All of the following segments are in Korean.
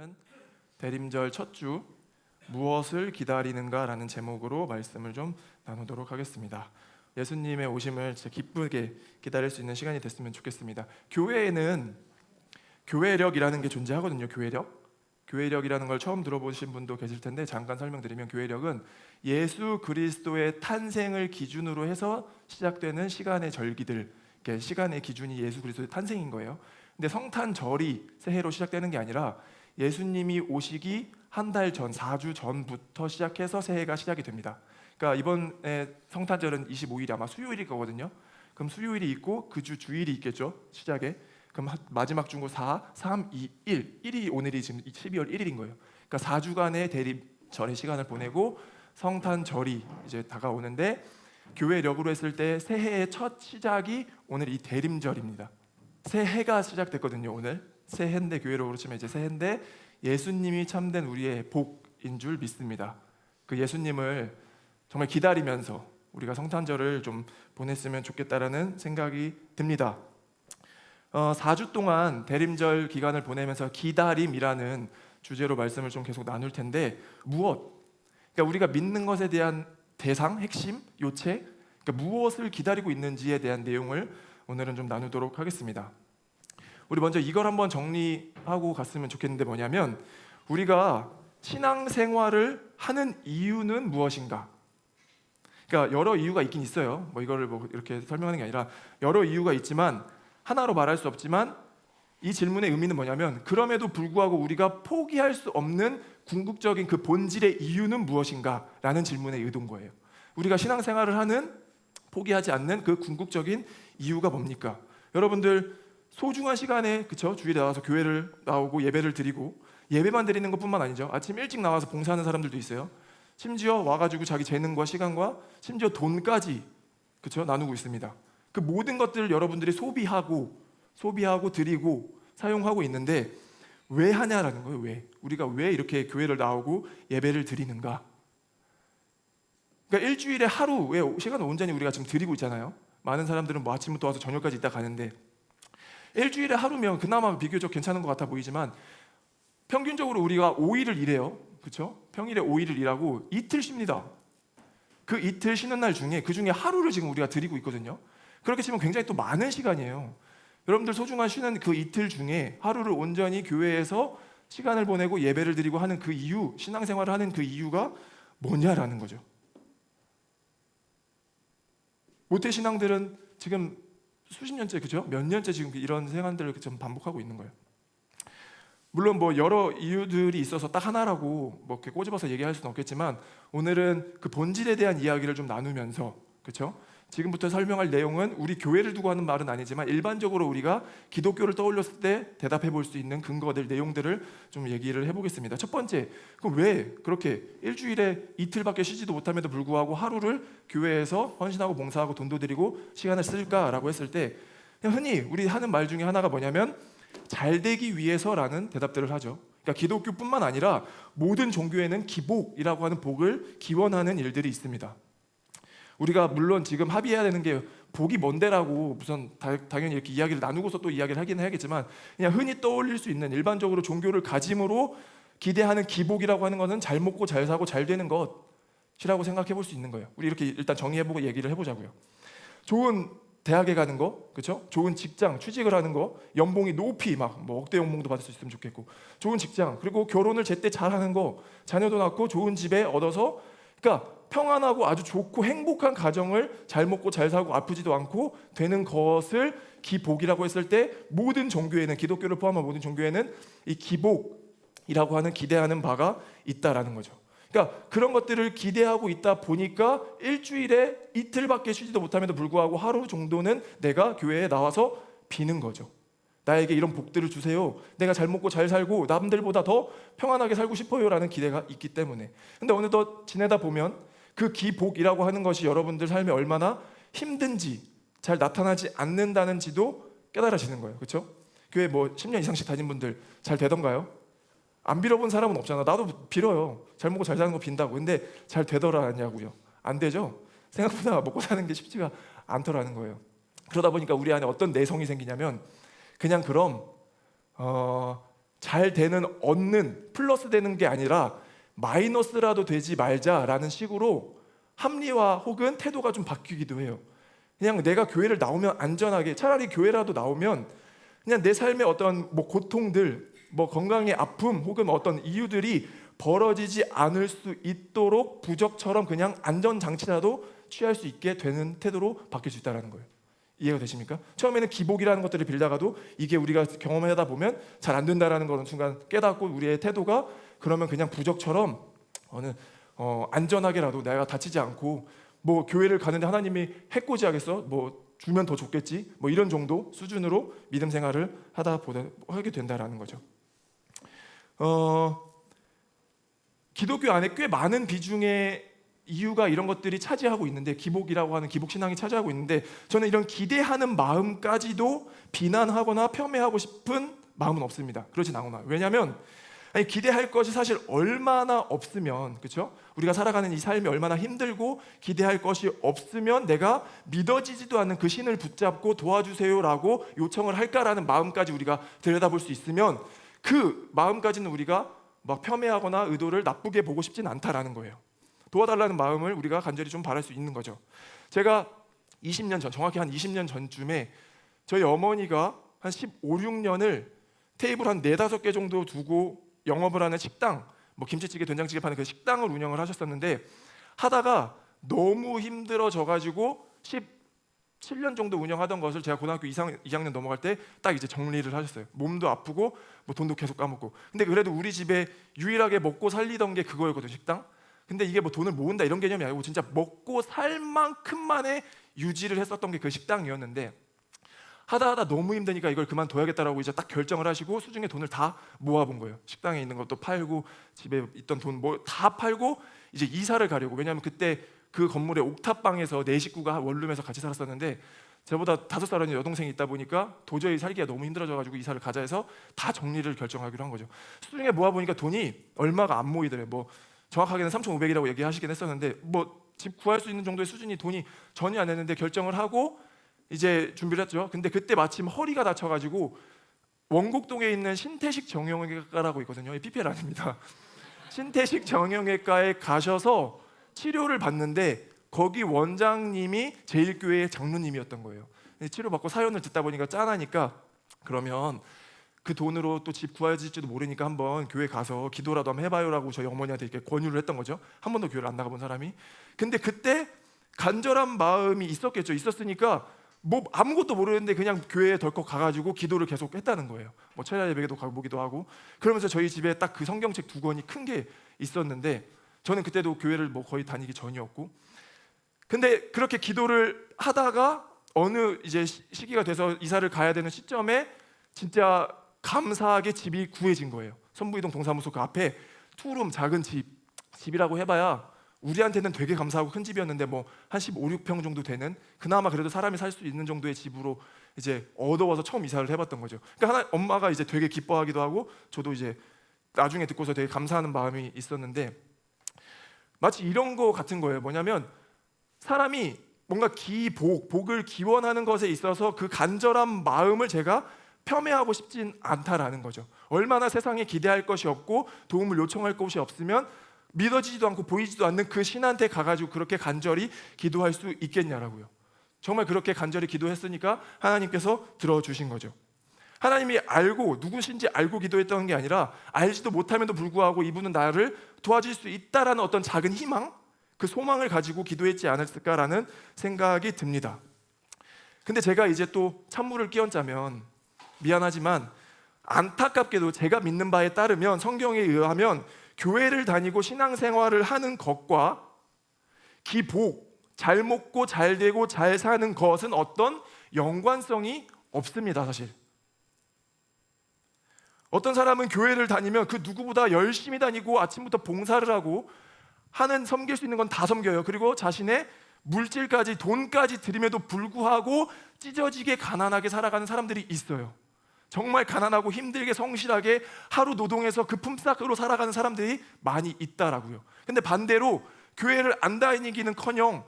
오늘은 대림절 첫 주 무엇을 기다리는가라는 제목으로 말씀을 좀 나누도록 하겠습니다. 예수님의 오심을 진짜 기쁘게 기다릴 수 있는 시간이 됐으면 좋겠습니다. 교회에는 교회력이라는 게 존재하거든요. 교회력이라는 걸 처음 들어보신 분도 계실 텐데 잠깐 설명드리면, 교회력은 예수 그리스도의 탄생을 기준으로 해서 시작되는 시간의 절기들, 시간의 기준이 예수 그리스도의 탄생인 거예요. 근데 성탄절이 새해로 시작되는 게 아니라 예수님이 오시기 한 달 전, 4주 전부터 시작해서 새해가 시작이 됩니다. 그러니까 이번에 성탄절은 25일이 아마 수요일일 거거든요. 그럼 수요일이 있고 그 주 주일이 있겠죠, 시작에. 그럼 마지막 주고 4, 3, 2, 1, 1이 오늘이 지금 12월 1일인 거예요. 그러니까 4주간의 대림절의 시간을 보내고 성탄절이 이제 다가오는데, 교회력으로 했을 때 새해의 첫 시작이 오늘 이 대림절입니다. 새해가 시작됐거든요. 오늘 새해인데, 교회력으로 치면 이제 새해인데 예수님이 참된 우리의 복인 줄 믿습니다. 그 예수님을 정말 기다리면서 우리가 성탄절을 좀 보냈으면 좋겠다라는 생각이 듭니다. 4주 동안 대림절 기간을 보내면서 기다림이라는 주제로 말씀을 좀 계속 나눌 텐데, 무엇? 그러니까 우리가 믿는 것에 대한 대상, 핵심, 요체, 그러니까 무엇을 기다리고 있는지에 대한 내용을 오늘은 좀 나누도록 하겠습니다. 우리 먼저 이걸 한번 정리하고 갔으면 좋겠는데, 뭐냐면 우리가 신앙생활을 하는 이유는 무엇인가? 그러니까 여러 이유가 있긴 있어요. 이거를 이렇게 설명하는 게 아니라 여러 이유가 있지만 하나로 말할 수 없지만, 이 질문의 의미는 뭐냐면 그럼에도 불구하고 우리가 포기할 수 없는 궁극적인 그 본질의 이유는 무엇인가? 라는 질문의 의도인 거예요. 우리가 신앙생활을 하는, 포기하지 않는 그 궁극적인 이유가 뭡니까? 여러분들 소중한 시간에, 그쵸? 주일에 나와서 교회를 나오고 예배를 드리고, 예배만 드리는 것뿐만 아니죠. 아침 일찍 나와서 봉사하는 사람들도 있어요. 심지어 와가지고 자기 재능과 시간과 심지어 돈까지, 그쵸? 나누고 있습니다. 그 모든 것들을 여러분들이 소비하고 드리고 사용하고 있는데, 왜 하냐라는 거예요. 왜? 우리가 왜 이렇게 교회를 나오고 예배를 드리는가? 그러니까 일주일에 하루에 시간을 온전히 우리가 지금 드리고 있잖아요. 많은 사람들은 아침부터 와서 저녁까지 있다 가는데, 일주일에 하루면 그나마 비교적 괜찮은 것 같아 보이지만 평균적으로 우리가 5일을 일해요. 그렇죠? 평일에 5일을 일하고 이틀 쉽니다. 그 이틀 쉬는 날 중에 그 중에 하루를 지금 우리가 드리고 있거든요. 그렇게 치면 굉장히 또 많은 시간이에요. 여러분들 소중한 쉬는 그 이틀 중에 하루를 온전히 교회에서 시간을 보내고 예배를 드리고 하는 그 이유, 신앙생활을 하는 그 이유가 뭐냐라는 거죠. 모태신앙들은 지금 수십 년째, 그죠? 몇 년째 지금 이런 생활들을 좀 반복하고 있는 거예요. 물론 여러 이유들이 있어서 딱 하나라고 이렇게 꼬집어서 얘기할 수는 없겠지만, 오늘은 그 본질에 대한 이야기를 좀 나누면서, 그렇죠? 지금부터 설명할 내용은 우리 교회를 두고 하는 말은 아니지만 일반적으로 우리가 기독교를 떠올렸을 때 대답해 볼 수 있는 근거들, 내용들을 좀 얘기를 해보겠습니다. 첫 번째, 그럼 왜 그렇게 일주일에 이틀밖에 쉬지도 못함에도 불구하고 하루를 교회에서 헌신하고 봉사하고 돈도 드리고 시간을 쓸까라고 했을 때, 그냥 흔히 우리 하는 말 중에 하나가 뭐냐면 잘 되기 위해서라는 대답들을 하죠. 그러니까 기독교뿐만 아니라 모든 종교에는 기복이라고 하는 복을 기원하는 일들이 있습니다. 우리가 물론 지금 합의해야 되는 게 복이 뭔데라고 우선 당연히 이렇게 이야기를 나누고서 또 이야기를 하긴 해야겠지만, 그냥 흔히 떠올릴 수 있는 일반적으로 종교를 가짐으로 기대하는 기복이라고 하는 것은 잘 먹고 잘 사고 잘 되는 것이라고 생각해 볼 수 있는 거예요. 우리 이렇게 일단 정의해보고 얘기를 해보자고요. 좋은 대학에 가는 거, 그렇죠? 좋은 직장, 취직을 하는 거, 연봉이 높이 억대 연봉도 받을 수 있으면 좋겠고, 좋은 직장, 그리고 결혼을 제때 잘하는 거, 자녀도 낳고 좋은 집에 얻어서, 그러니까 평안하고 아주 좋고 행복한 가정을 잘 먹고 잘 사고 아프지도 않고 되는 것을 기복이라고 했을 때, 모든 종교에는, 기독교를 포함한 모든 종교에는 이 기복이라고 하는 기대하는 바가 있다라는 거죠. 그러니까 그런 것들을 기대하고 있다 보니까 일주일에 이틀밖에 쉬지도 못함에도 불구하고 하루 정도는 내가 교회에 나와서 비는 거죠. 나에게 이런 복들을 주세요. 내가 잘 먹고 잘 살고 남들보다 더 평안하게 살고 싶어요라는 기대가 있기 때문에. 근데 어느덧 지내다 보면 그 기복이라고 하는 것이 여러분들 삶에 얼마나 힘든지, 잘 나타나지 않는다는지도 깨달아지는 거예요. 그렇죠? 교회 10년 이상씩 다닌 분들 잘 되던가요? 안 빌어본 사람은 없잖아. 나도 빌어요. 잘 먹고 잘 사는 거 빈다고. 근데 잘 되더라냐고요. 안 되죠. 생각보다 먹고 사는 게 쉽지가 않더라는 거예요. 그러다 보니까 우리 안에 어떤 내성이 생기냐면, 그냥 그럼 잘 되는, 얻는, 플러스 되는 게 아니라 마이너스라도 되지 말자라는 식으로 합리화 혹은 태도가 좀 바뀌기도 해요. 그냥 내가 교회를 나오면 안전하게, 차라리 교회라도 나오면 그냥 내 삶의 어떤 뭐 고통들, 뭐 건강의 아픔 혹은 어떤 이유들이 벌어지지 않을 수 있도록 부적처럼 그냥 안전장치라도 취할 수 있게 되는 태도로 바뀔 수 있다는 거예요. 이해가 되십니까? 처음에는 기복이라는 것들을 빌다가도 이게 우리가 경험하다 보면 잘 안 된다라는 거는 순간 깨닫고 우리의 태도가 그러면 그냥 부적처럼 어느 안전하게라도 내가 다치지 않고, 뭐 교회를 가는데 하나님이 해코지하겠어? 뭐 주면 더 좋겠지? 뭐 이런 정도 수준으로 믿음 생활을 하게 된다라는 거죠. 기독교 안에 꽤 많은 비중의 이유가 이런 것들이 차지하고 있는데, 기복이라고 하는 기복 신앙이 차지하고 있는데, 저는 이런 기대하는 마음까지도 비난하거나 폄훼하고 싶은 마음은 없습니다. 그러진 않아요. 왜냐하면 기대할 것이 사실 얼마나 없으면, 그렇죠? 우리가 살아가는 이 삶이 얼마나 힘들고 기대할 것이 없으면 내가 믿어지지도 않는 그 신을 붙잡고 도와주세요라고 요청을 할까라는 마음까지 우리가 들여다볼 수 있으면, 그 마음까지는 우리가 막 폄훼하거나 의도를 나쁘게 보고 싶진 않다라는 거예요. 도와달라는 마음을 우리가 간절히 좀 바랄 수 있는 거죠. 제가 20년 전, 정확히 한 20년 전쯤에 저희 어머니가 한 15, 16년을 테이블 한 4-5개 정도 두고 영업을 하는 식당, 뭐 김치찌개, 된장찌개 파는 그 식당을 운영을 하셨었는데, 하다가 너무 힘들어져 가지고 17년 정도 운영하던 것을 제가 고등학교 2학년 넘어갈 때 딱 이제 정리를 하셨어요. 몸도 아프고 뭐 돈도 계속 까먹고. 근데 그래도 우리 집에 유일하게 먹고 살리던 게 그거였거든요, 식당. 근데 이게 뭐 돈을 모은다 이런 개념이 아니고 진짜 먹고 살 만큼만의 유지를 했었던 게 그 식당이었는데, 하다 너무 힘드니까 이걸 그만둬야겠다라고 이제 딱 결정을 하시고 수중에 돈을 다 모아본 거예요. 식당에 있는 것도 팔고 집에 있던 돈 뭐 다 팔고 이제 이사를 가려고. 왜냐하면 그때 그 건물의 옥탑방에서 4식구가 원룸에서 같이 살았었는데, 저보다 5살 어린 여동생이 있다 보니까 도저히 살기가 너무 힘들어져가지고 이사를 가자 해서 다 정리를 결정하기로 한 거죠. 수중에 모아보니까 돈이 얼마가 안 모이더래요. 뭐 정확하게는 3,500이라고 얘기하시긴 했었는데, 뭐 집 구할 수 있는 정도의 수준이 돈이 전혀 안 했는데 결정을 하고 이제 준비를 했죠. 근데 그때 마침 허리가 다쳐가지고 원곡동에 있는 신태식 정형외과라고 있거든요. PPL 아닙니다. 신태식 정형외과에 가셔서 치료를 받는데, 거기 원장님이 제일교회의 장로님이었던 거예요. 치료받고 사연을 듣다 보니까 짠하니까, 그러면 그 돈으로 또 집 구해질지도 모르니까 한번 교회 가서 기도라도 한번 해봐요라고 저희 어머니한테 이렇게 권유를 했던 거죠. 한 번도 교회를 안 나가본 사람이. 근데 그때 간절한 마음이 있었겠죠. 있었으니까 뭐 아무것도 모르는데 그냥 교회에 덜컥 가가지고 기도를 계속 했다는 거예요. 뭐 철야 예배도 가보기도 하고. 그러면서 저희 집에 딱 그 성경책 2권이 큰 게 있었는데, 저는 그때도 교회를 뭐 거의 다니기 전이었고, 근데 그렇게 기도를 하다가 어느 이제 시기가 돼서 이사를 가야 되는 시점에 진짜 감사하게 집이 구해진 거예요. 선부이동 동사무소 그 앞에 투룸 작은 집이라고 해봐야 우리한테는 되게 감사하고 큰 집이었는데, 뭐 한 15, 16평 정도 되는, 그나마 그래도 사람이 살 수 있는 정도의 집으로 이제 얻어와서 처음 이사를 해봤던 거죠. 그러니까 엄마가 이제 되게 기뻐하기도 하고, 저도 이제 나중에 듣고서 되게 감사하는 마음이 있었는데, 마치 이런 거 같은 거예요. 뭐냐면 사람이 뭔가 복을 기원하는 것에 있어서 그 간절한 마음을 제가 폄훼하고 싶진 않다라는 거죠. 얼마나 세상에 기대할 것이 없고 도움을 요청할 것이 없으면 믿어지지도 않고 보이지도 않는 그 신한테 가가지고 그렇게 간절히 기도할 수 있겠냐라고요. 정말 그렇게 간절히 기도했으니까 하나님께서 들어주신 거죠. 하나님이 알고, 누구신지 알고 기도했던 게 아니라 알지도 못함에도 불구하고 이분은 나를 도와줄 수 있다라는 어떤 작은 희망, 그 소망을 가지고 기도했지 않았을까라는 생각이 듭니다. 근데 제가 이제 또 찬물을 끼얹자면, 미안하지만 안타깝게도 제가 믿는 바에 따르면, 성경에 의하면 교회를 다니고 신앙생활을 하는 것과 기복, 잘 먹고 잘 되고 잘 사는 것은 어떤 연관성이 없습니다. 사실 어떤 사람은 교회를 다니면 그 누구보다 열심히 다니고 아침부터 봉사를 하고 하는, 섬길 수 있는 건 다 섬겨요. 그리고 자신의 물질까지, 돈까지 드림에도 불구하고 찢어지게 가난하게 살아가는 사람들이 있어요. 정말 가난하고 힘들게 성실하게 하루 노동해서 그 품삯으로 살아가는 사람들이 많이 있다라고요. 근데 반대로 교회를 안 다니기는커녕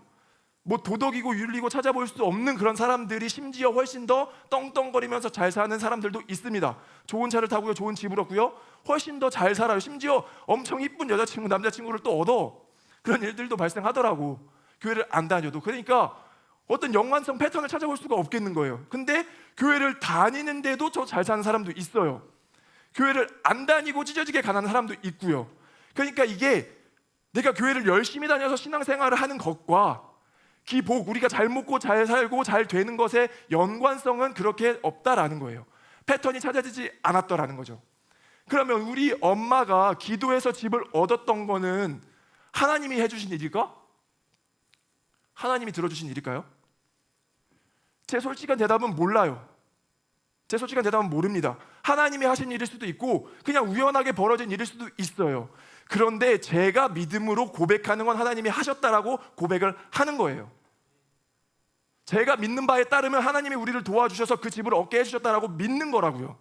뭐 도덕이고 윤리고 찾아볼 수 없는 그런 사람들이 심지어 훨씬 더 떵떵거리면서 잘 사는 사람들도 있습니다. 좋은 차를 타고요, 좋은 집을 얻고요, 훨씬 더 잘 살아요. 심지어 엄청 이쁜 여자친구, 남자친구를 또 얻어. 그런 일들도 발생하더라고, 교회를 안 다녀도. 그러니까 어떤 연관성 패턴을 찾아볼 수가 없겠는 거예요. 근데 교회를 다니는데도 저 잘 사는 사람도 있어요. 교회를 안 다니고 찢어지게 가난한 사람도 있고요. 그러니까 이게 내가 교회를 열심히 다녀서 신앙생활을 하는 것과 기복, 우리가 잘 먹고 잘 살고 잘 되는 것의 연관성은 그렇게 없다라는 거예요. 패턴이 찾아지지 않았더라는 거죠. 그러면 우리 엄마가 기도해서 집을 얻었던 거는 하나님이 해주신 일일까? 하나님이 들어주신 일일까요? 제 솔직한 대답은 몰라요. 제 솔직한 대답은 모릅니다. 하나님이 하신 일일 수도 있고 그냥 우연하게 벌어진 일일 수도 있어요. 그런데 제가 믿음으로 고백하는 건 하나님이 하셨다라고 고백을 하는 거예요. 제가 믿는 바에 따르면 하나님이 우리를 도와주셔서 그 집을 얻게 해주셨다라고 믿는 거라고요.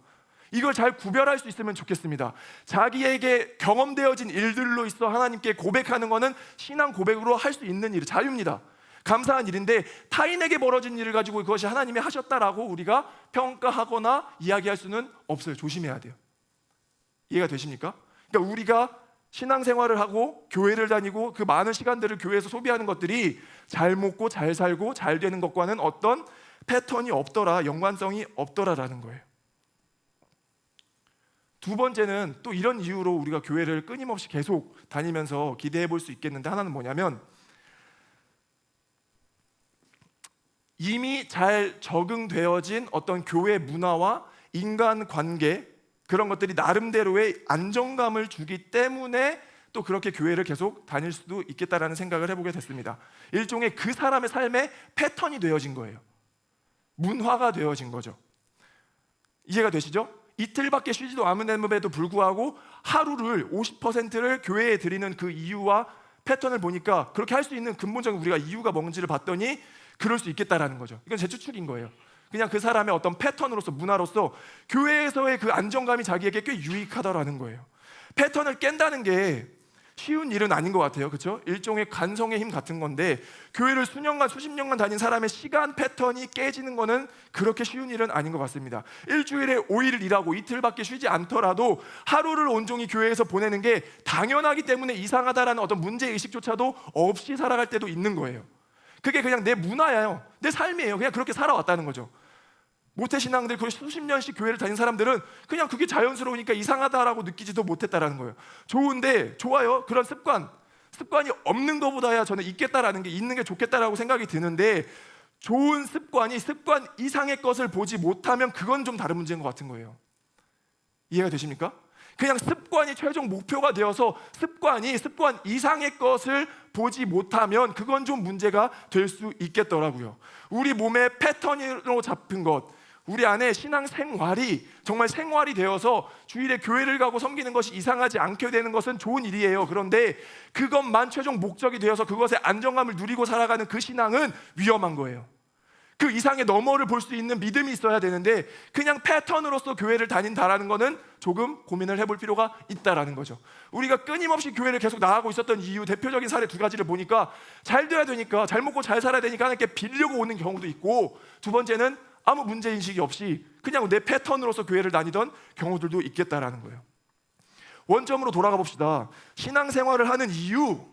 이걸 잘 구별할 수 있으면 좋겠습니다. 자기에게 경험되어진 일들로 있어 하나님께 고백하는 것은 신앙 고백으로 할 수 있는 일, 자유입니다. 감사한 일인데 타인에게 벌어진 일을 가지고 그것이 하나님이 하셨다라고 우리가 평가하거나 이야기할 수는 없어요. 조심해야 돼요. 이해가 되십니까? 그러니까 우리가 신앙생활을 하고 교회를 다니고 그 많은 시간들을 교회에서 소비하는 것들이 잘 먹고 잘 살고 잘 되는 것과는 어떤 패턴이 없더라, 연관성이 없더라라는 거예요. 두 번째는 또 이런 이유로 우리가 교회를 끊임없이 계속 다니면서 기대해 볼 수 있겠는데, 하나는 뭐냐면 이미 잘 적응되어진 어떤 교회 문화와 인간관계, 그런 것들이 나름대로의 안정감을 주기 때문에 또 그렇게 교회를 계속 다닐 수도 있겠다라는 생각을 해보게 됐습니다. 일종의 그 사람의 삶의 패턴이 되어진 거예요. 문화가 되어진 거죠. 이해가 되시죠? 이틀밖에 쉬지도 않음에도 불구하고 하루를 50%를 교회에 드리는 그 이유와 패턴을 보니까 그렇게 할 수 있는 근본적인 우리가 이유가 뭔지를 봤더니 그럴 수 있겠다라는 거죠. 이건 제 추측인 거예요. 그냥 그 사람의 어떤 패턴으로서, 문화로서 교회에서의 그 안정감이 자기에게 꽤 유익하다라는 거예요. 패턴을 깬다는 게 쉬운 일은 아닌 것 같아요. 그렇죠? 일종의 간성의 힘 같은 건데 교회를 수년간 수십 년간 다닌 사람의 시간 패턴이 깨지는 거는 그렇게 쉬운 일은 아닌 것 같습니다. 일주일에 5일을 일하고 이틀밖에 쉬지 않더라도 하루를 온종일 교회에서 보내는 게 당연하기 때문에 이상하다라는 어떤 문제의식조차도 없이 살아갈 때도 있는 거예요. 그게 그냥 내 문화예요. 내 삶이에요. 그냥 그렇게 살아왔다는 거죠. 모태신앙들, 그 수십 년씩 교회를 다닌 사람들은 그냥 그게 자연스러우니까 이상하다라고 느끼지도 못했다라는 거예요. 좋은데, 좋아요. 그런 습관이 없는 것보다야 저는 있겠다라는 게, 있는 게 좋겠다라고 생각이 드는데, 좋은 습관 이상의 것을 보지 못하면 그건 좀 다른 문제인 것 같은 거예요. 이해가 되십니까? 그냥 습관이 최종 목표가 되어서 습관 이상의 것을 보지 못하면 그건 좀 문제가 될 수 있겠더라고요. 우리 몸의 패턴으로 잡힌 것, 우리 안에 신앙생활이 정말 생활이 되어서 주일에 교회를 가고 섬기는 것이 이상하지 않게 되는 것은 좋은 일이에요. 그런데 그것만 최종 목적이 되어서 그것의 안정감을 누리고 살아가는 그 신앙은 위험한 거예요. 그 이상의 너머를 볼 수 있는 믿음이 있어야 되는데 그냥 패턴으로서 교회를 다닌다라는 것은 조금 고민을 해볼 필요가 있다라는 거죠. 우리가 끊임없이 교회를 계속 나가고 있었던 이유, 대표적인 사례 두 가지를 보니까 잘 돼야 되니까, 잘 먹고 잘 살아야 되니까 하나님께 빌려고 오는 경우도 있고, 두 번째는 아무 문제인식이 없이 그냥 내 패턴으로서 교회를 다니던 경우들도 있겠다라는 거예요. 원점으로 돌아가 봅시다. 신앙생활을 하는 이유,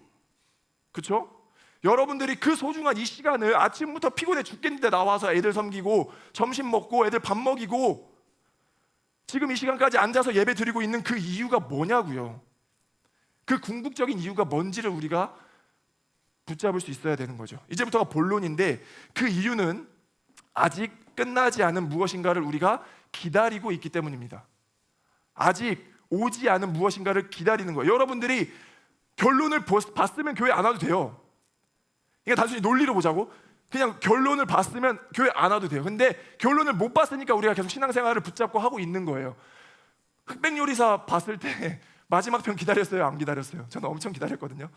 그렇죠? 여러분들이 그 소중한 이 시간을 아침부터 피곤해 죽겠는데 나와서 애들 섬기고 점심 먹고 애들 밥 먹이고 지금 이 시간까지 앉아서 예배 드리고 있는 그 이유가 뭐냐고요. 그 궁극적인 이유가 뭔지를 우리가 붙잡을 수 있어야 되는 거죠. 이제부터가 본론인데, 그 이유는 아직 끝나지 않은 무엇인가를 우리가 기다리고 있기 때문입니다. 아직 오지 않은 무엇인가를 기다리는 거예요. 여러분들이 결론을 봤으면 교회 안 와도 돼요. 그러니까 단순히 논리로 보자고, 그냥 결론을 봤으면 교회 안 와도 돼요. 근데 결론을 못 봤으니까 우리가 계속 신앙생활을 붙잡고 하고 있는 거예요. 흑백요리사 봤을 때 마지막 편 기다렸어요? 안 기다렸어요? 저는 엄청 기다렸거든요.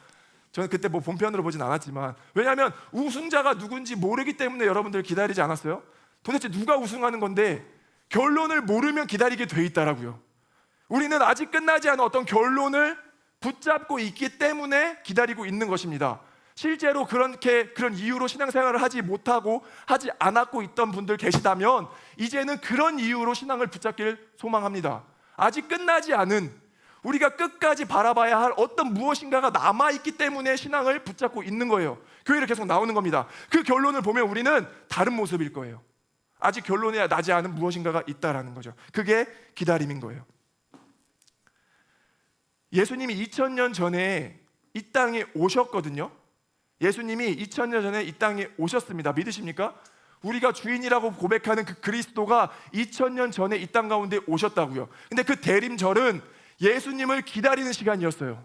저는 그때 뭐 본편으로 보진 않았지만, 왜냐하면 우승자가 누군지 모르기 때문에 여러분들 기다리지 않았어요? 도대체 누가 우승하는 건데 결론을 모르면 기다리게 돼 있다라고요. 우리는 아직 끝나지 않은 어떤 결론을 붙잡고 있기 때문에 기다리고 있는 것입니다. 실제로 그런 이유로 신앙생활을 하지 못하고 하지 않았고 있던 분들 계시다면 이제는 그런 이유로 신앙을 붙잡기를 소망합니다. 아직 끝나지 않은, 우리가 끝까지 바라봐야 할 어떤 무엇인가가 남아있기 때문에 신앙을 붙잡고 있는 거예요. 교회를 계속 나오는 겁니다. 그 결론을 보면 우리는 다른 모습일 거예요. 아직 결론이 나지 않은 무엇인가가 있다라는 거죠. 그게 기다림인 거예요. 예수님이 2000년 전에 이 땅에 오셨거든요. 예수님이 2000년 전에 이 땅에 오셨습니다. 믿으십니까? 우리가 주인이라고 고백하는 그 그리스도가 2000년 전에 이 땅 가운데 오셨다고요. 근데 그 대림절은 예수님을 기다리는 시간이었어요.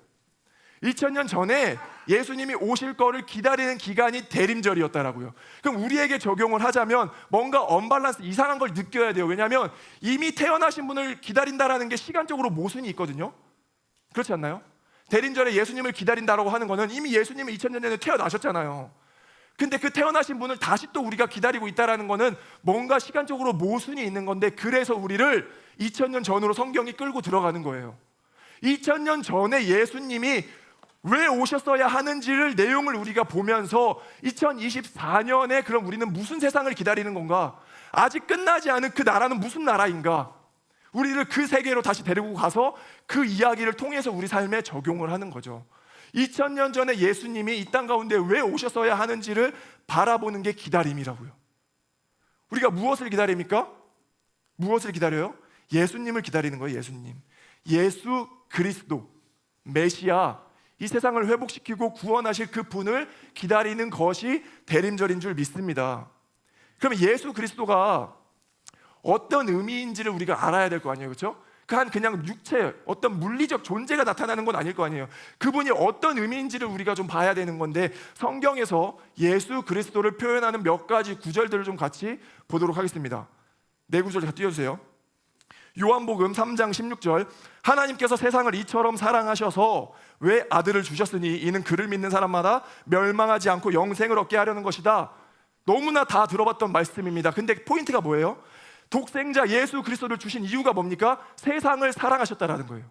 2000년 전에 예수님이 오실 거를 기다리는 기간이 대림절이었다라고요. 그럼 우리에게 적용을 하자면 뭔가 언밸런스, 이상한 걸 느껴야 돼요. 왜냐하면 이미 태어나신 분을 기다린다라는 게 시간적으로 모순이 있거든요. 그렇지 않나요? 대림절에 예수님을 기다린다라고 하는 거는 이미 예수님이 2000년 전에 태어나셨잖아요. 근데 그 태어나신 분을 다시 또 우리가 기다리고 있다라는 거는 뭔가 시간적으로 모순이 있는 건데, 그래서 우리를 2000년 전으로 성경이 끌고 들어가는 거예요. 2000년 전에 예수님이 왜 오셨어야 하는지를 내용을 우리가 보면서 2024년에 그럼 우리는 무슨 세상을 기다리는 건가? 아직 끝나지 않은 그 나라는 무슨 나라인가? 우리를 그 세계로 다시 데리고 가서 그 이야기를 통해서 우리 삶에 적용을 하는 거죠. 2000년 전에 예수님이 이 땅 가운데 왜 오셨어야 하는지를 바라보는 게 기다림이라고요. 우리가 무엇을 기다립니까? 무엇을 기다려요? 예수님을 기다리는 거예요. 예수님, 예수 그리스도, 메시아, 이 세상을 회복시키고 구원하실 그 분을 기다리는 것이 대림절인 줄 믿습니다. 그러면 예수 그리스도가 어떤 의미인지를 우리가 알아야 될 거 아니에요, 그렇죠? 그냥 육체, 어떤 물리적 존재가 나타나는 건 아닐 거 아니에요. 그분이 어떤 의미인지를 우리가 좀 봐야 되는 건데, 성경에서 예수 그리스도를 표현하는 몇 가지 구절들을 좀 같이 보도록 하겠습니다. 네 구절 다 띄워주세요. 요한복음 3장 16절, 하나님께서 세상을 이처럼 사랑하셔서 왜 아들을 주셨으니 이는 그를 믿는 사람마다 멸망하지 않고 영생을 얻게 하려는 것이다. 너무나 다 들어봤던 말씀입니다. 근데 포인트가 뭐예요? 독생자 예수 그리스도를 주신 이유가 뭡니까? 세상을 사랑하셨다라는 거예요.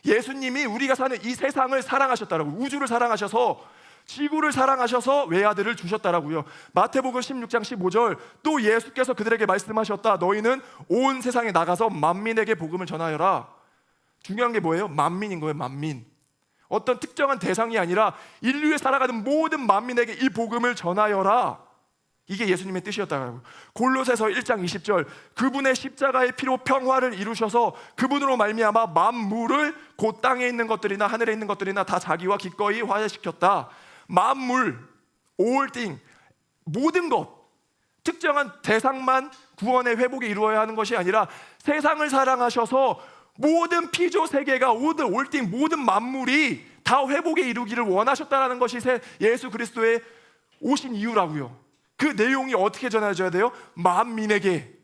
예수님이 우리가 사는 이 세상을 사랑하셨다라고, 우주를 사랑하셔서, 지구를 사랑하셔서 외아들을 주셨다라고요. 마태복음 16장 15절, 또 예수께서 그들에게 말씀하셨다. 너희는 온 세상에 나가서 만민에게 복음을 전하여라. 중요한 게 뭐예요? 만민인 거예요. 만민. 어떤 특정한 대상이 아니라 인류에 살아가는 모든 만민에게 이 복음을 전하여라. 이게 예수님의 뜻이었다고요. 골로새서 1장 20절, 그분의 십자가의 피로 평화를 이루셔서 그분으로 말미암아 만물을, 곧 땅에 있는 것들이나 하늘에 있는 것들이나 다 자기와 기꺼이 화해시켰다. 만물, all thing, 모든 것, 특정한 대상만 구원의 회복이 이루어야 하는 것이 아니라 세상을 사랑하셔서 모든 피조 세계가, 모든 all thing, 모든 만물이 다 회복에 이루기를 원하셨다는 것이 예수 그리스도의 오신 이유라고요. 그 내용이 어떻게 전해져야 돼요? 만민에게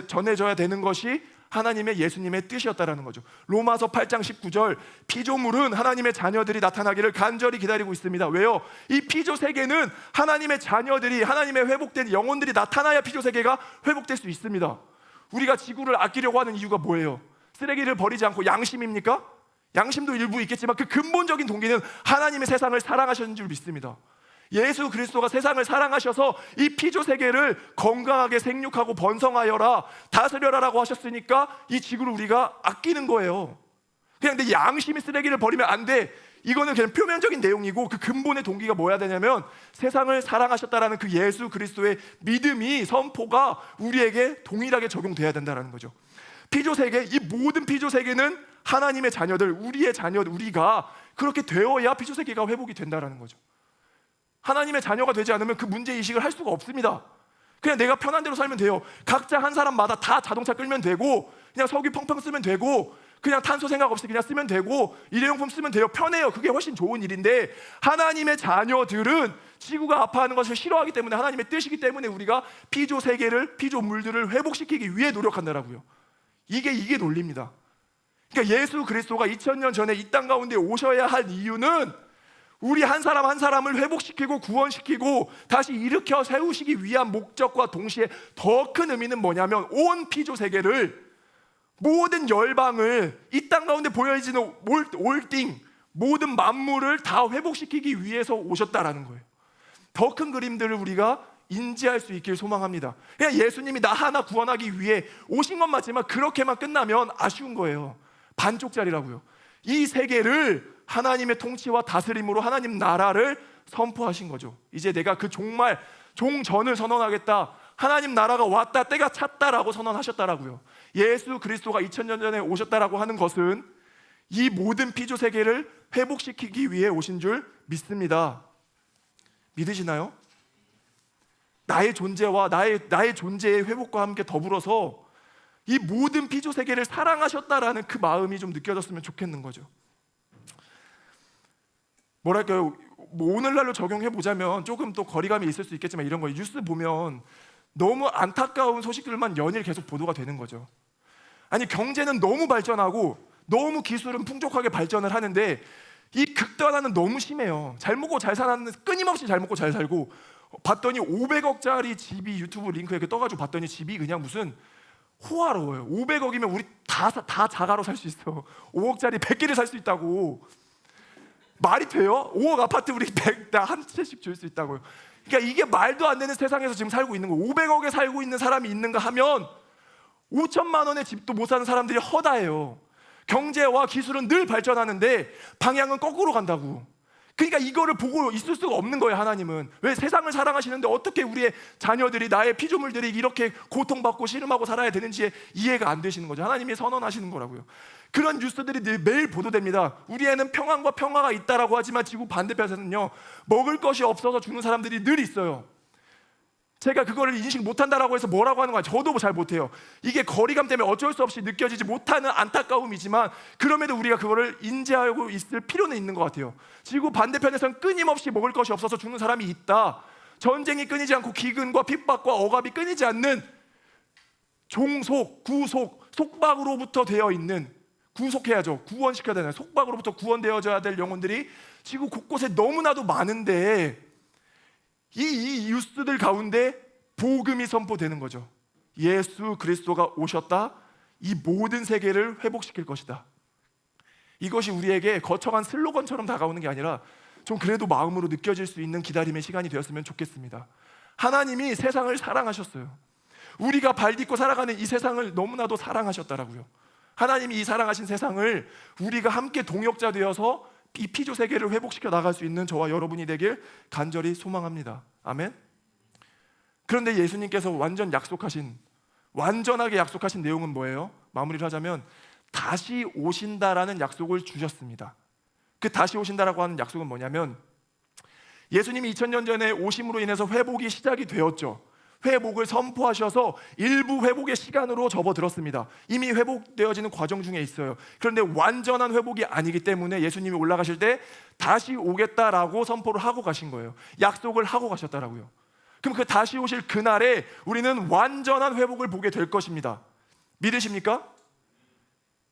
전해져야 되는 것이 하나님의, 예수님의 뜻이었다라는 거죠. 로마서 8장 19절, 피조물은 하나님의 자녀들이 나타나기를 간절히 기다리고 있습니다. 왜요? 이 피조 세계는 하나님의 자녀들이, 하나님의 회복된 영혼들이 나타나야 피조 세계가 회복될 수 있습니다. 우리가 지구를 아끼려고 하는 이유가 뭐예요? 쓰레기를 버리지 않고 양심입니까? 양심도 일부 있겠지만 그 근본적인 동기는 하나님의 세상을 사랑하셨는 줄 믿습니다. 예수 그리스도가 세상을 사랑하셔서 이 피조 세계를 건강하게 생육하고 번성하여라, 다스려라라고 하셨으니까 이 지구를 우리가 아끼는 거예요. 그냥 내 양심이 쓰레기를 버리면 안 돼, 이거는 그냥 표면적인 내용이고, 그 근본의 동기가 뭐야 되냐면 세상을 사랑하셨다라는 그 예수 그리스도의 믿음이, 선포가 우리에게 동일하게 적용돼야 된다는 거죠. 피조 세계, 이 모든 피조 세계는 하나님의 자녀들, 우리의 자녀들, 우리가 그렇게 되어야 피조 세계가 회복이 된다는 거죠. 하나님의 자녀가 되지 않으면 그 문제의식을 할 수가 없습니다. 그냥 내가 편한 대로 살면 돼요. 각자 한 사람마다 다 자동차 끌면 되고, 그냥 석유 펑펑 쓰면 되고, 그냥 탄소 생각 없이 그냥 쓰면 되고, 일회용품 쓰면 돼요. 편해요. 그게 훨씬 좋은 일인데, 하나님의 자녀들은 지구가 아파하는 것을 싫어하기 때문에, 하나님의 뜻이기 때문에 우리가 피조 세계를, 피조물들을 회복시키기 위해 노력한다라고요. 이게 논리입니다. 그러니까 예수 그리스도가 2000년 전에 이 땅 가운데 오셔야 할 이유는 우리 한 사람 한 사람을 회복시키고 구원시키고 다시 일으켜 세우시기 위한 목적과 동시에 더 큰 의미는 뭐냐면, 온 피조 세계를, 모든 열방을, 이 땅 가운데 보여지는 올띵, 모든 만물을 다 회복시키기 위해서 오셨다라는 거예요. 더 큰 그림들을 우리가 인지할 수 있길 소망합니다. 그냥 예수님이 나 하나 구원하기 위해 오신 건 맞지만 그렇게만 끝나면 아쉬운 거예요. 반쪽짜리라고요. 이 세계를 하나님의 통치와 다스림으로 하나님 나라를 선포하신 거죠. 이제 내가 그 종전을 선언하겠다. 하나님 나라가 왔다, 때가 찼다라고 선언하셨다라고요. 예수 그리스도가 2000년 전에 오셨다라고 하는 것은 이 모든 피조 세계를 회복시키기 위해 오신 줄 믿습니다. 믿으시나요? 나의 존재와 나의 존재의 회복과 함께 더불어서 이 모든 피조 세계를 사랑하셨다라는 그 마음이 좀 느껴졌으면 좋겠는 거죠. 뭐랄까요? 뭐 오늘날로 적용해 보자면 조금 또 거리감이 있을 수 있겠지만 이런 거예요. 뉴스 보면 너무 안타까운 소식들만 연일 계속 보도가 되는 거죠. 아니, 경제는 너무 발전하고 너무 기술은 풍족하게 발전을 하는데 이 극단화는 너무 심해요. 잘 먹고 잘 사는, 끊임없이 잘 먹고 잘 살고, 봤더니 500억짜리 집이 유튜브 링크에 이렇게 떠가지고 봤더니 집이 그냥 무슨 호화로워요. 500억이면 우리 다 자가로 살 수 있어. 5억짜리 100개를 살 수 있다고. 말이 돼요? 5억 아파트 우리 100, 한 채씩 줄 수 있다고요. 그러니까 이게 말도 안 되는 세상에서 지금 살고 있는 거예요. 500억에 살고 있는 사람이 있는가 하면 5천만 원의 집도 못 사는 사람들이 허다해요. 경제와 기술은 늘 발전하는데 방향은 거꾸로 간다고. 그러니까 이거를 보고 있을 수가 없는 거예요. 하나님은 왜 세상을 사랑하시는데 어떻게 우리의 자녀들이, 나의 피조물들이 이렇게 고통받고 씨름하고 살아야 되는지 이해가 안 되시는 거죠. 하나님이 선언하시는 거라고요. 그런 뉴스들이 매일 보도됩니다. 우리에는 평안과 평화가 있다라고 하지만 지구 반대편에서는요, 먹을 것이 없어서 죽는 사람들이 늘 있어요. 제가 그거를 인식 못한다라고 해서 뭐라고 하는 거야? 저도 잘 못해요. 이게 거리감 때문에 어쩔 수 없이 느껴지지 못하는 안타까움이지만 그럼에도 우리가 그거를 인지하고 있을 필요는 있는 것 같아요. 지구 반대편에서는 끊임없이 먹을 것이 없어서 죽는 사람이 있다. 전쟁이 끊이지 않고 기근과 핍박과 억압이 끊이지 않는 종속, 구속, 속박으로부터 되어 있는, 구속해야죠. 구원시켜야 되나요? 속박으로부터 구원되어져야 될 영혼들이 지구 곳곳에 너무나도 많은데 이 뉴스들 가운데 복음이 선포되는 거죠. 예수 그리스도가 오셨다. 이 모든 세계를 회복시킬 것이다. 이것이 우리에게 거창한 슬로건처럼 다가오는 게 아니라 좀 그래도 마음으로 느껴질 수 있는 기다림의 시간이 되었으면 좋겠습니다. 하나님이 세상을 사랑하셨어요. 우리가 발 딛고 살아가는 이 세상을 너무나도 사랑하셨다라고요. 하나님이 이 사랑하신 세상을 우리가 함께 동역자 되어서 이 피조 세계를 회복시켜 나갈 수 있는 저와 여러분이 되길 간절히 소망합니다. 아멘. 그런데 예수님께서 완전하게 약속하신 내용은 뭐예요? 마무리를 하자면 다시 오신다라는 약속을 주셨습니다. 그 다시 오신다라고 하는 약속은 뭐냐면 예수님이 2000년 전에 오심으로 인해서 회복이 시작이 되었죠. 회복을 선포하셔서 일부 회복의 시간으로 접어들었습니다. 이미 회복되어지는 과정 중에 있어요. 그런데 완전한 회복이 아니기 때문에 예수님이 올라가실 때 다시 오겠다라고 선포를 하고 가신 거예요. 약속을 하고 가셨다라고요. 그럼 그 다시 오실 그날에 우리는 완전한 회복을 보게 될 것입니다. 믿으십니까?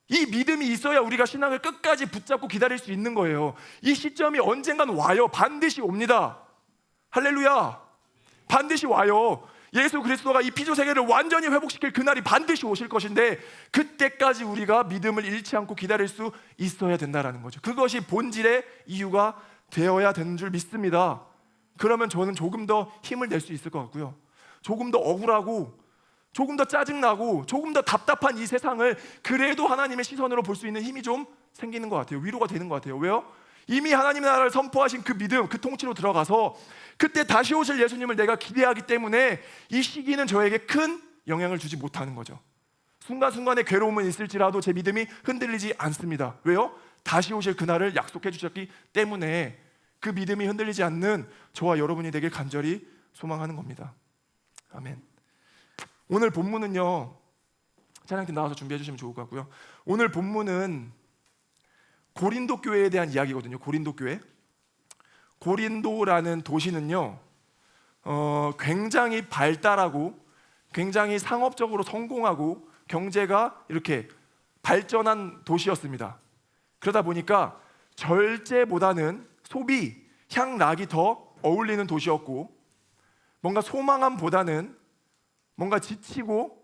이 믿음이 있어야 우리가 신앙을 끝까지 붙잡고 기다릴 수 있는 거예요. 이 시점이 언젠간 와요. 반드시 옵니다. 할렐루야. 반드시 와요. 예수 그리스도가 이 피조 세계를 완전히 회복시킬 그날이 반드시 오실 것인데 그때까지 우리가 믿음을 잃지 않고 기다릴 수 있어야 된다는 거죠. 그것이 본질의 이유가 되어야 되는 줄 믿습니다. 그러면 저는 조금 더 힘을 낼 수 있을 것 같고요. 조금 더 억울하고 조금 더 짜증나고 조금 더 답답한 이 세상을 그래도 하나님의 시선으로 볼 수 있는 힘이 좀 생기는 것 같아요. 위로가 되는 것 같아요. 왜요? 이미 하나님의 나라를 선포하신 그 믿음, 그 통치로 들어가서 그때 다시 오실 예수님을 내가 기대하기 때문에 이 시기는 저에게 큰 영향을 주지 못하는 거죠. 순간순간의 괴로움은 있을지라도 제 믿음이 흔들리지 않습니다. 왜요? 다시 오실 그날을 약속해 주셨기 때문에 그 믿음이 흔들리지 않는 저와 여러분이 되길 간절히 소망하는 겁니다. 아멘. 오늘 본문은요, 찬양팀 나와서 준비해 주시면 좋을 것 같고요. 오늘 본문은 고린도 교회에 대한 이야기거든요. 고린도 교회. 고린도라는 도시는요, 굉장히 발달하고 굉장히 상업적으로 성공하고 경제가 이렇게 발전한 도시였습니다. 그러다 보니까 절제보다는 소비, 향락이 더 어울리는 도시였고, 뭔가 소망함보다는 뭔가 지치고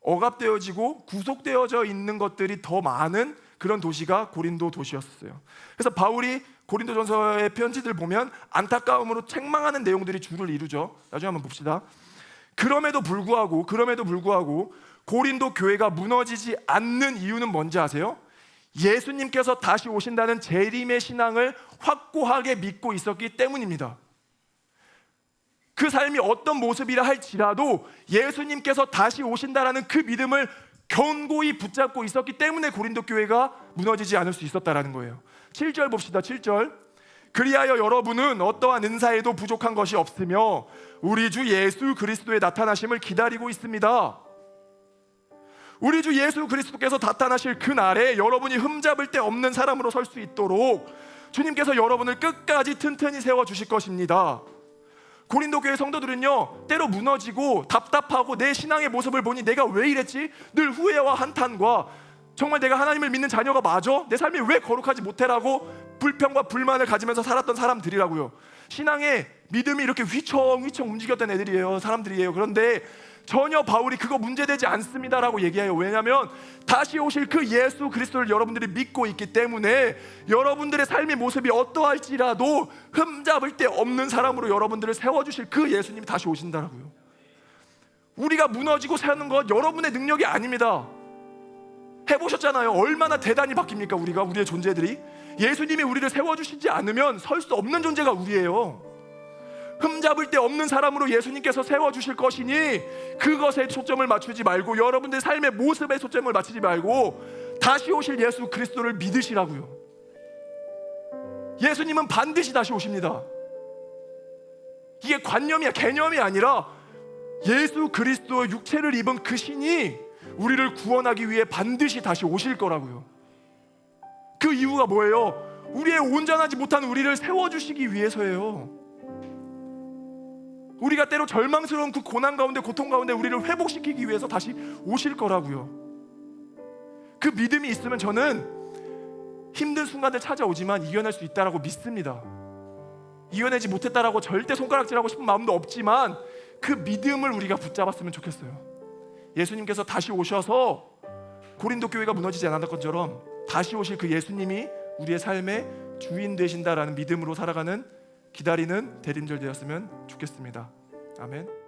억압되어지고 구속되어져 있는 것들이 더 많은 그런 도시가 고린도 도시였어요. 그래서 바울이 고린도전서의 편지들 보면 안타까움으로 책망하는 내용들이 주를 이루죠. 나중에 한번 봅시다. 그럼에도 불구하고 고린도 교회가 무너지지 않는 이유는 뭔지 아세요? 예수님께서 다시 오신다는 재림의 신앙을 확고하게 믿고 있었기 때문입니다. 그 삶이 어떤 모습이라 할지라도 예수님께서 다시 오신다라는 그 믿음을 견고히 붙잡고 있었기 때문에 고린도 교회가 무너지지 않을 수 있었다라는 거예요. 7절 봅시다. 7절. 그리하여 여러분은 어떠한 은사에도 부족한 것이 없으며 우리 주 예수 그리스도의 나타나심을 기다리고 있습니다. 우리 주 예수 그리스도께서 나타나실 그날에 여러분이 흠잡을 데 없는 사람으로 설 수 있도록 주님께서 여러분을 끝까지 튼튼히 세워주실 것입니다. 고린도 교회 성도들은요, 때로 무너지고 답답하고 내 신앙의 모습을 보니 내가 왜 이랬지? 늘 후회와 한탄과 정말 내가 하나님을 믿는 자녀가 맞아? 내 삶이 왜 거룩하지 못해라고 불평과 불만을 가지면서 살았던 사람들이라고요. 신앙의 믿음이 이렇게 휘청휘청 움직였던 애들이에요. 사람들이에요. 그런데 전혀 바울이 그거 문제되지 않습니다라고 얘기해요. 왜냐하면 다시 오실 그 예수 그리스도를 여러분들이 믿고 있기 때문에 여러분들의 삶의 모습이 어떠할지라도 흠잡을 데 없는 사람으로 여러분들을 세워주실 그 예수님이 다시 오신다라고요. 우리가 무너지고 사는 건 여러분의 능력이 아닙니다. 해보셨잖아요. 얼마나 대단히 바뀝니까? 우리의 존재들이. 예수님이 우리를 세워주시지 않으면 설 수 없는 존재가 우리예요. 흠잡을 데 없는 사람으로 예수님께서 세워주실 것이니 그것에 초점을 맞추지 말고 여러분들의 삶의 모습에 초점을 맞추지 말고 다시 오실 예수 그리스도를 믿으시라고요. 예수님은 반드시 다시 오십니다. 이게 관념이야, 개념이 아니라 예수 그리스도의 육체를 입은 그 신이 우리를 구원하기 위해 반드시 다시 오실 거라고요. 그 이유가 뭐예요? 우리의 온전하지 못한 우리를 세워주시기 위해서예요. 우리가 때로 절망스러운 그 고난 가운데, 고통 가운데 우리를 회복시키기 위해서 다시 오실 거라고요. 그 믿음이 있으면 저는 힘든 순간들 찾아오지만 이겨낼 수 있다라고 믿습니다. 이겨내지 못했다라고 절대 손가락질하고 싶은 마음도 없지만 그 믿음을 우리가 붙잡았으면 좋겠어요. 예수님께서 다시 오셔서 고린도 교회가 무너지지 않았던 것처럼 다시 오실 그 예수님이 우리의 삶의 주인 되신다라는 믿음으로 살아가는 기다리는 대림절 되었으면 좋겠습니다. 아멘.